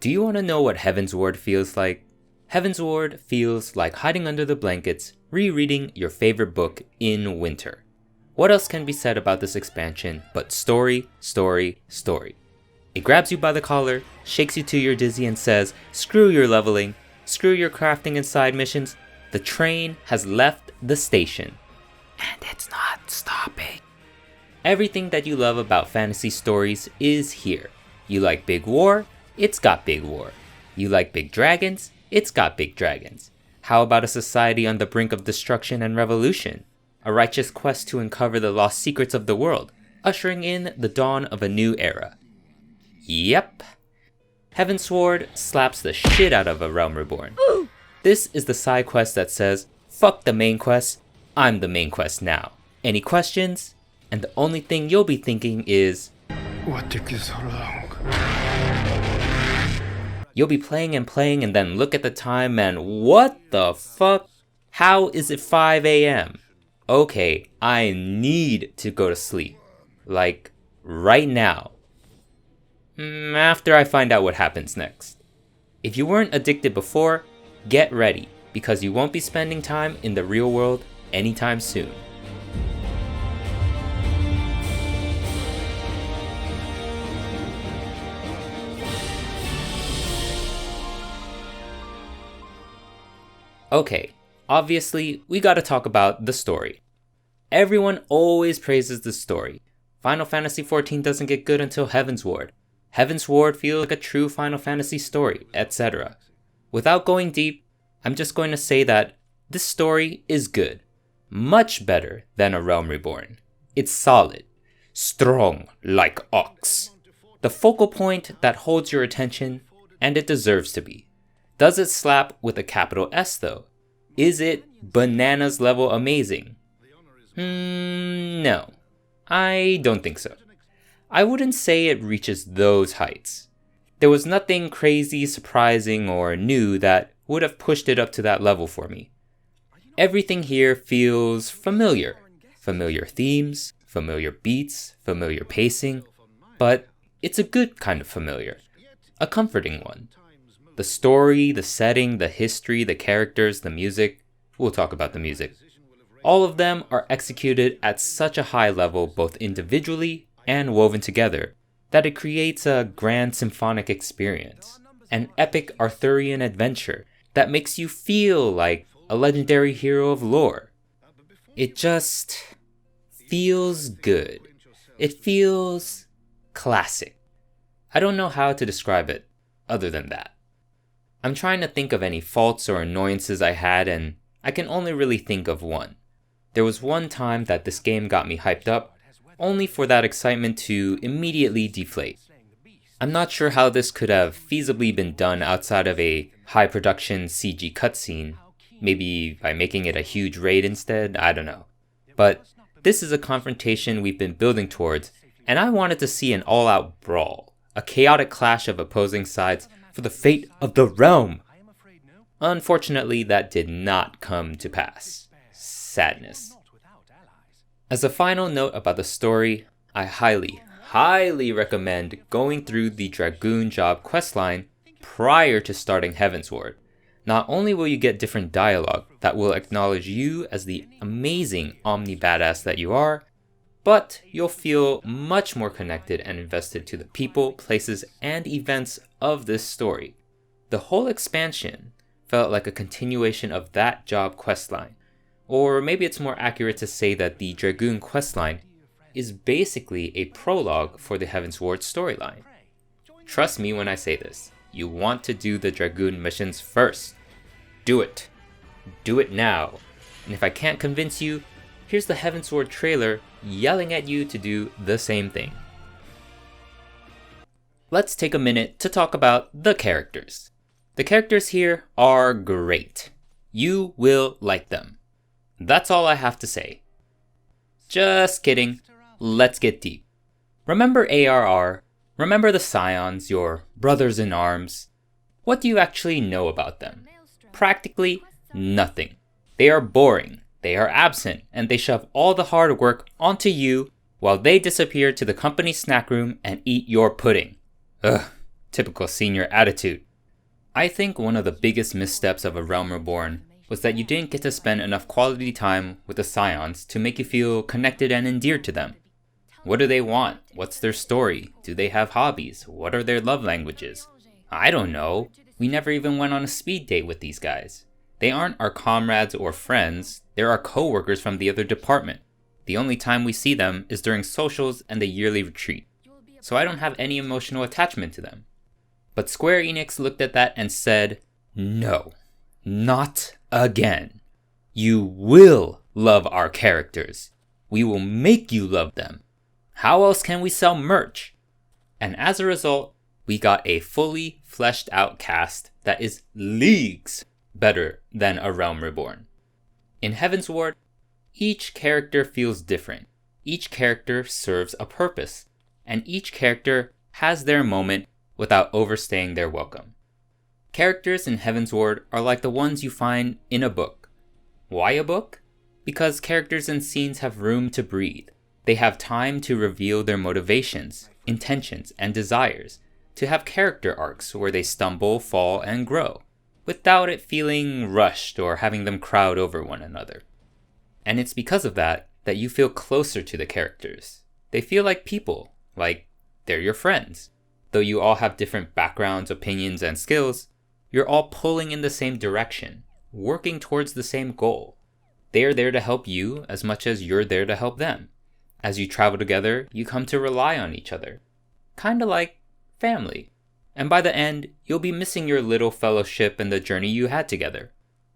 Do you want to know what Heavensward feels like? Heavensward feels like hiding under the blankets, rereading your favorite book in winter. What else can be said about this expansion but story, story, story? It grabs you by the collar, shakes you till you're dizzy and says, screw your leveling, screw your crafting and side missions, the train has left the station. And it's not stopping. Everything that you love about fantasy stories is here. You like big war? It's got big war. You like big dragons? It's got big dragons. How about a society on the brink of destruction and revolution? A righteous quest to uncover the lost secrets of the world, ushering in the dawn of a new era. Yep. Heavensward slaps the shit out of A Realm Reborn. This is the side quest that says, fuck the main quest, I'm the main quest now. Any questions? And the only thing you'll be thinking is, what took you so long? You'll be playing and then look at the time and what the fuck? How is it 5 a.m.? Okay, I need to go to sleep. Like, right now. After I find out what happens next. If you weren't addicted before, get ready, because you won't be spending time in the real world anytime soon. Okay, obviously, we gotta talk about the story. Everyone always praises the story. Final Fantasy XIV doesn't get good until Heavensward. Heavensward feels like a true Final Fantasy story, etc. Without going deep, I'm just going to say that this story is good. Much better than A Realm Reborn. It's solid. Strong like ox. The focal point that holds your attention, and it deserves to be. Does it slap with a capital S though? Is it bananas level amazing? No. I don't think so. I wouldn't say it reaches those heights. There was nothing crazy, surprising, or new that would have pushed it up to that level for me. Everything here feels familiar. Familiar themes, familiar beats, familiar pacing, but it's a good kind of familiar. A comforting one. The story, the setting, the history, the characters, the music, we'll talk about the music. All of them are executed at such a high level both individually and woven together that it creates a grand symphonic experience. An epic Arthurian adventure that makes you feel like a legendary hero of lore. It just feels good. It feels classic. I don't know how to describe it other than that. I'm trying to think of any faults or annoyances I had, and I can only really think of one. There was one time that this game got me hyped up, only for that excitement to immediately deflate. I'm not sure how this could have feasibly been done outside of a high production CG cutscene, maybe by making it a huge raid instead, I don't know. But this is a confrontation we've been building towards, and I wanted to see an all-out brawl, a chaotic clash of opposing sides for the fate of the realm. Unfortunately, that did not come to pass. Sadness. As a final note about the story, I highly recommend going through the Dragoon job questline prior to starting Heavensward. Not only will you get different dialogue that will acknowledge you as the amazing omni badass that you are, but you'll feel much more connected and invested to the people, places, and events of this story. The whole expansion felt like a continuation of that job questline. Or maybe it's more accurate to say that the Dragoon questline is basically a prologue for the Heavensward storyline. Trust me when I say this, you want to do the Dragoon missions first. Do it. Do it now. And if I can't convince you, here's the Heavensward trailer yelling at you to do the same thing. Let's take a minute to talk about the characters. The characters here are great. You will like them. That's all I have to say. Just kidding. Let's get deep. Remember ARR? Remember the Scions, your brothers in arms? What do you actually know about them? Practically nothing. They are boring, they are absent, and they shove all the hard work onto you while they disappear to the company snack room and eat your pudding. Ugh, Typical senior attitude. I think one of the biggest missteps of A Realm Reborn was that you didn't get to spend enough quality time with the Scions to make you feel connected and endeared to them. What do they want? What's their story? Do they have hobbies? What are their love languages? I don't know. We never even went on a speed date with these guys. They aren't our comrades or friends, they're our co-workers from the other department. The only time we see them is during socials and the yearly retreat. So I don't have any emotional attachment to them. But Square Enix looked at that and said, no, not again. You will love our characters. We will make you love them. How else can we sell merch? And as a result, we got a fully fleshed out cast that is leagues better than A Realm Reborn. In Heavensward, each character feels different. Each character serves a purpose, and each character has their moment without overstaying their welcome. Characters in Heavensward are like the ones you find in a book. Why a book? Because characters and scenes have room to breathe. They have time to reveal their motivations, intentions, and desires, to have character arcs where they stumble, fall, and grow, without it feeling rushed or having them crowd over one another. And it's because of that you feel closer to the characters. They feel like people, like they're your friends. Though you all have different backgrounds, opinions, and skills, you're all pulling in the same direction, working towards the same goal. They are there to help you as much as you're there to help them. As you travel together, you come to rely on each other. Kinda like family. And by the end, you'll be missing your little fellowship and the journey you had together.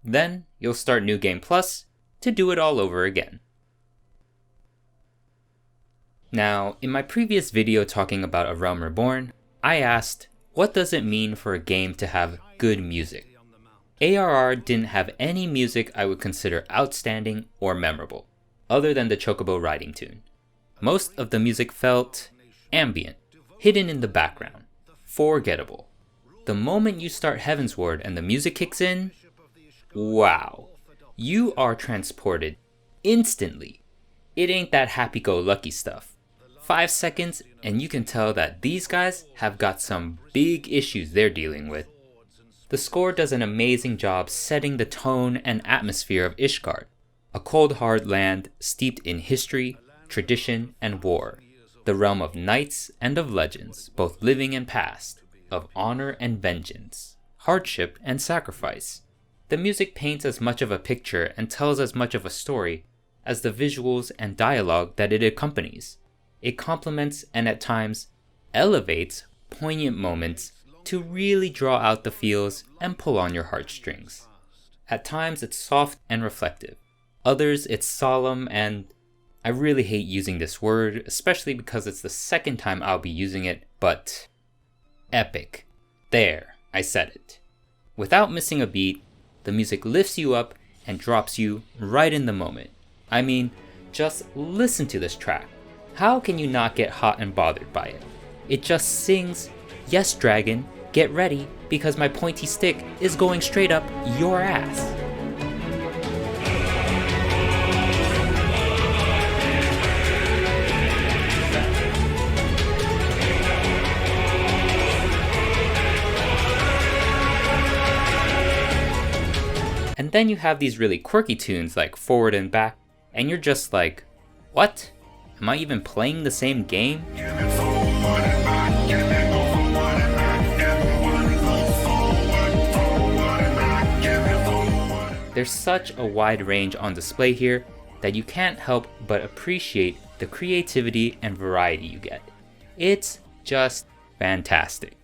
Then, you'll start New Game Plus to do it all over again. Now, in my previous video talking about A Realm Reborn, I asked, what does it mean for a game to have good music? ARR didn't have any music I would consider outstanding or memorable, other than the Chocobo riding tune. Most of the music felt ambient, hidden in the background, forgettable. The moment you start Heavensward and the music kicks in, wow, you are transported instantly. It ain't that happy-go-lucky stuff. 5 seconds and you can tell that these guys have got some big issues they're dealing with. The score does an amazing job setting the tone and atmosphere of Ishgard, a cold hard land steeped in history, tradition, and war, the realm of knights and of legends, both living and past, of honor and vengeance, hardship and sacrifice. The music paints as much of a picture and tells as much of a story as the visuals and dialogue that it accompanies. It complements and at times elevates poignant moments to really draw out the feels and pull on your heartstrings. At times it's soft and reflective. Others it's solemn and, I really hate using this word, especially because it's the second time I'll be using it, but epic. There, I said it. Without missing a beat, the music lifts you up and drops you right in the moment. I mean, just listen to this track. How can you not get hot and bothered by it? It just sings, "Yes, dragon, get ready, because my pointy stick is going straight up your ass." And then you have these really quirky tunes like Forward and Back, and you're just like, what? Am I even playing the same game? There's such a wide range on display here that you can't help but appreciate the creativity and variety you get. It's just fantastic.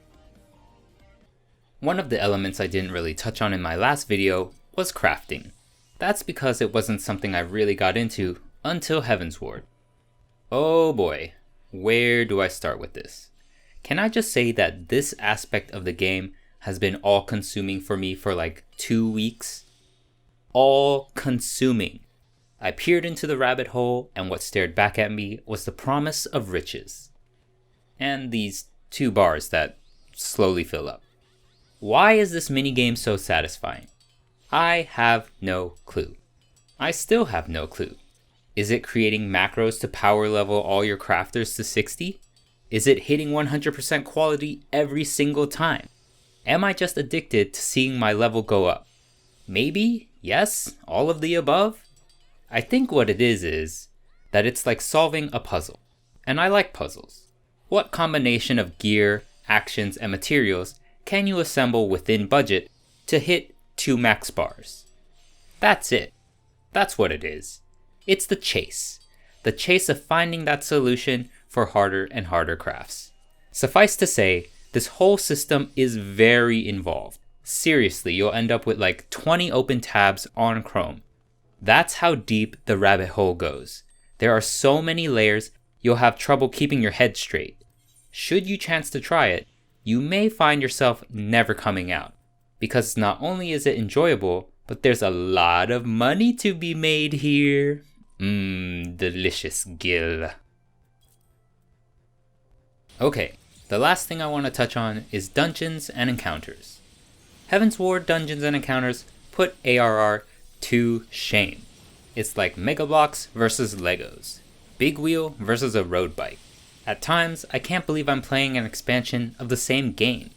One of the elements I didn't really touch on in my last video was crafting. That's because it wasn't something I really got into until Heavensward. Oh boy, where do I start with this? Can I just say that this aspect of the game has been all-consuming for me for like 2 weeks? All-consuming. I peered into the rabbit hole and what stared back at me was the promise of riches. And these 2 bars that slowly fill up. Why is this minigame so satisfying? I have no clue. I still have no clue. Is it creating macros to power level all your crafters to 60? Is it hitting 100% quality every single time? Am I just addicted to seeing my level go up? Maybe, yes, all of the above? I think what it is that it's like solving a puzzle. And I like puzzles. What combination of gear, actions, and materials can you assemble within budget to hit 2 max bars? That's it. That's what it is. It's the chase. The chase of finding that solution for harder and harder crafts. Suffice to say, this whole system is very involved. Seriously, you'll end up with like 20 open tabs on Chrome. That's how deep the rabbit hole goes. There are so many layers, you'll have trouble keeping your head straight. Should you chance to try it, you may find yourself never coming out. Because not only is it enjoyable, but there's a lot of money to be made here. Delicious Gil. Okay, the last thing I want to touch on is dungeons and encounters. Heavensward dungeons and encounters put ARR to shame. It's like Mega Bloks versus Legos. Big wheel versus a road bike. At times, I can't believe I'm playing an expansion of the same game.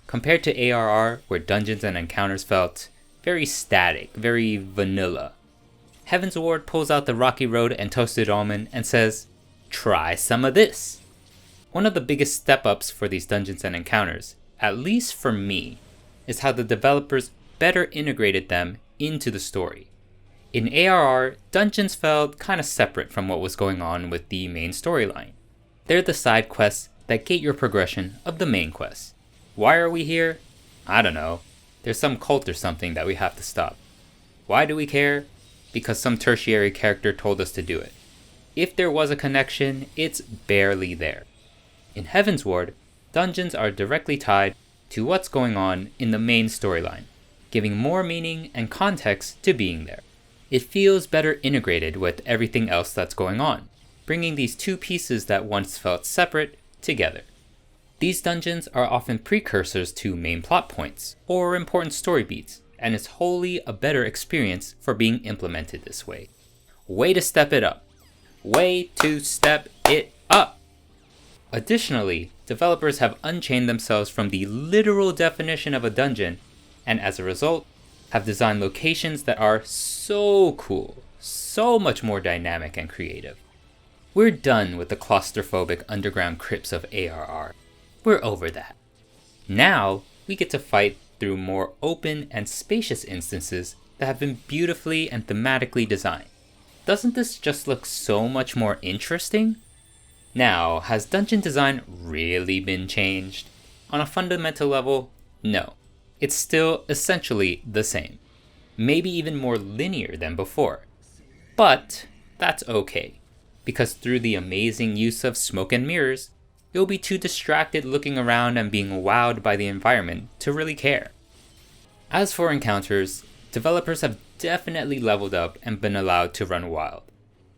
Compared to ARR, where dungeons and encounters felt very static, very vanilla, Heavensward pulls out the rocky road and toasted almond and says, try some of this. One of the biggest step-ups for these dungeons and encounters, at least for me, is how the developers better integrated them into the story. In ARR, dungeons felt kinda separate from what was going on with the main storyline. They're the side quests that gate your progression of the main quest. Why are we here? I don't know. There's some cult or something that we have to stop. Why do we care? Because some tertiary character told us to do it. If there was a connection, it's barely there. In Heavensward, dungeons are directly tied to what's going on in the main storyline, giving more meaning and context to being there. It feels better integrated with everything else that's going on, bringing these two pieces that once felt separate together. These dungeons are often precursors to main plot points or important story beats, and it's wholly a better experience for being implemented this way. Way to step it up. Way to step it up! Additionally, developers have unchained themselves from the literal definition of a dungeon, and as a result, have designed locations that are so cool, so much more dynamic and creative. We're done with the claustrophobic underground crypts of ARR. We're over that. Now, we get to fight through more open and spacious instances that have been beautifully and thematically designed. Doesn't this just look so much more interesting? Now, has dungeon design really been changed? On a fundamental level, no. It's still essentially the same. Maybe even more linear than before. But that's okay, because through the amazing use of smoke and mirrors, you'll be too distracted looking around and being wowed by the environment to really care. As for encounters, developers have definitely leveled up and been allowed to run wild.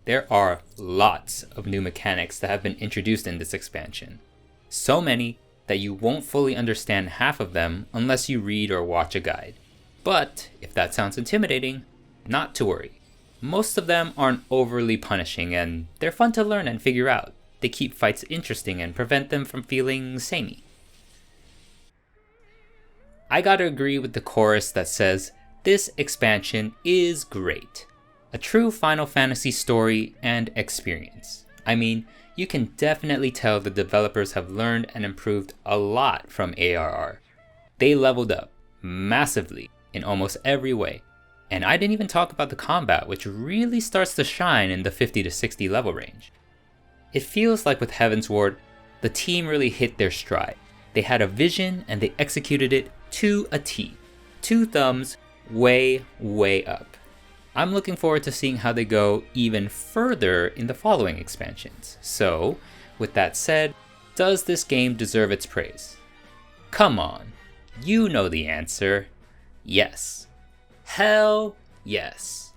There are lots of new mechanics that have been introduced in this expansion. So many that you won't fully understand half of them unless you read or watch a guide. But if that sounds intimidating, not to worry. Most of them aren't overly punishing and they're fun to learn and figure out. They keep fights interesting and prevent them from feeling samey. I gotta agree with the chorus that says, this expansion is great. A true Final Fantasy story and experience. I mean, you can definitely tell the developers have learned and improved a lot from ARR. They leveled up massively in almost every way. And I didn't even talk about the combat, which really starts to shine in the 50 to 60 level range. It feels like with Heavensward, the team really hit their stride. They had a vision and they executed it to a T. 2 thumbs way, way up. I'm looking forward to seeing how they go even further in the following expansions. So, with that said, does this game deserve its praise? Come on, you know the answer. Yes. Hell yes.